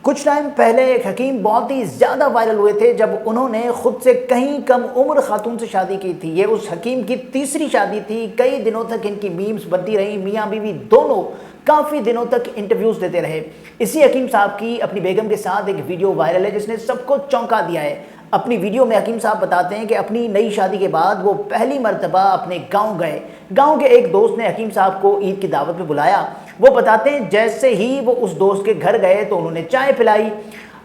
کچھ ٹائم پہلے ایک حکیم بہت ہی زیادہ وائرل ہوئے تھے جب انہوں نے خود سے کہیں کم عمر خاتون سے شادی کی تھی۔ یہ اس حکیم کی تیسری شادی تھی۔ کئی دنوں تک ان کی میمز بنتی رہی، میاں بیوی دونوں کافی دنوں تک انٹرویوز دیتے رہے۔ اسی حکیم صاحب کی اپنی بیگم کے ساتھ ایک ویڈیو وائرل ہے جس نے سب کو چونکا دیا ہے۔ اپنی ویڈیو میں حکیم صاحب بتاتے ہیں کہ اپنی نئی شادی کے بعد وہ پہلی مرتبہ اپنے گاؤں گئے۔ گاؤں کے ایک دوست نے حکیم صاحب کو عید کی دعوت میں بلایا۔ وہ بتاتے ہیں جیسے ہی وہ اس دوست کے گھر گئے تو انہوں نے چائے پلائی۔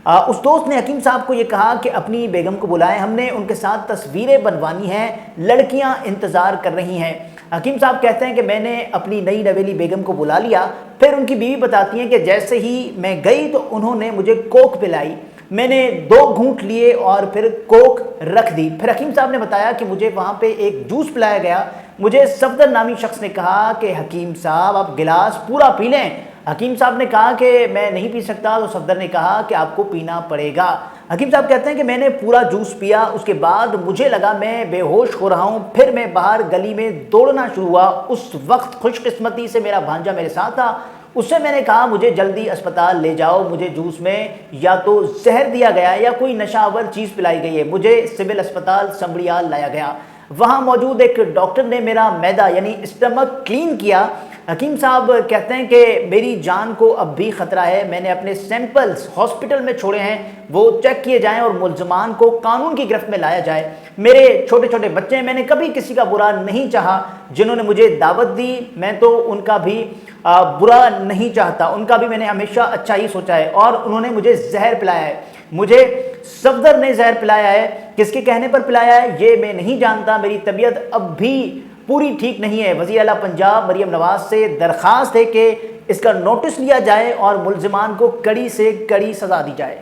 اس دوست نے حکیم صاحب کو یہ کہا کہ اپنی بیگم کو بلائیں، ہم نے ان کے ساتھ تصویریں بنوانی ہیں، لڑکیاں انتظار کر رہی ہیں۔ حکیم صاحب کہتے ہیں کہ میں نے اپنی نئی نویلی بیگم کو بلا لیا۔ پھر ان کی بیوی بتاتی ہیں کہ جیسے ہی میں گئی تو انہوں نے مجھے کوک پلائی، میں نے 2 گھونٹ لیے اور پھر کوک رکھ دی۔ پھر حکیم صاحب نے بتایا کہ مجھے وہاں پہ ایک جوس پلایا گیا۔ مجھے صفدر نامی شخص نے کہا کہ حکیم صاحب آپ گلاس پورا پی لیں۔ حکیم صاحب نے کہا کہ میں نہیں پی سکتا، تو صفدر نے کہا کہ آپ کو پینا پڑے گا۔ حکیم صاحب کہتے ہیں کہ میں نے پورا جوس پیا، اس کے بعد مجھے لگا میں بے ہوش ہو رہا ہوں۔ پھر میں باہر گلی میں دوڑنا شروع ہوا۔ اس وقت خوش قسمتی سے میرا بھانجا میرے ساتھ تھا۔ اس سے میں نے کہا مجھے جلدی اسپتال لے جاؤ، مجھے جوس میں یا تو زہر دیا گیا یا کوئی نشہ آور چیز پلائی گئی ہے۔ مجھے سول اسپتال سنبڑیال لایا گیا۔ وہاں موجود ایک ڈاکٹر نے میرا معدہ یعنی اسٹمک کلین کیا۔ حکیم صاحب کہتے ہیں کہ میری جان کو اب بھی خطرہ ہے، میں نے اپنے سیمپلز ہاسپٹل میں چھوڑے ہیں، وہ چیک کیے جائیں اور ملزمان کو قانون کی گرفت میں لایا جائے۔ میرے چھوٹے چھوٹے بچے ہیں، میں نے کبھی کسی کا برا نہیں چاہا۔ جنہوں نے مجھے دعوت دی میں تو ان کا بھی برا نہیں چاہتا، ان کا بھی میں نے ہمیشہ اچھا ہی سوچا ہے، اور انہوں نے مجھے زہر پلایا ہے۔ مجھے صفدر نے زہر پلایا ہے، کس کے کہنے پر پلایا ہے یہ میں نہیں جانتا۔ میری طبیعت اب بھی پوری ٹھیک نہیں ہے۔ وزیر اعلیٰ پنجاب مریم نواز سے درخواست ہے کہ اس کا نوٹس لیا جائے اور ملزمان کو کڑی سے کڑی سزا دی جائے۔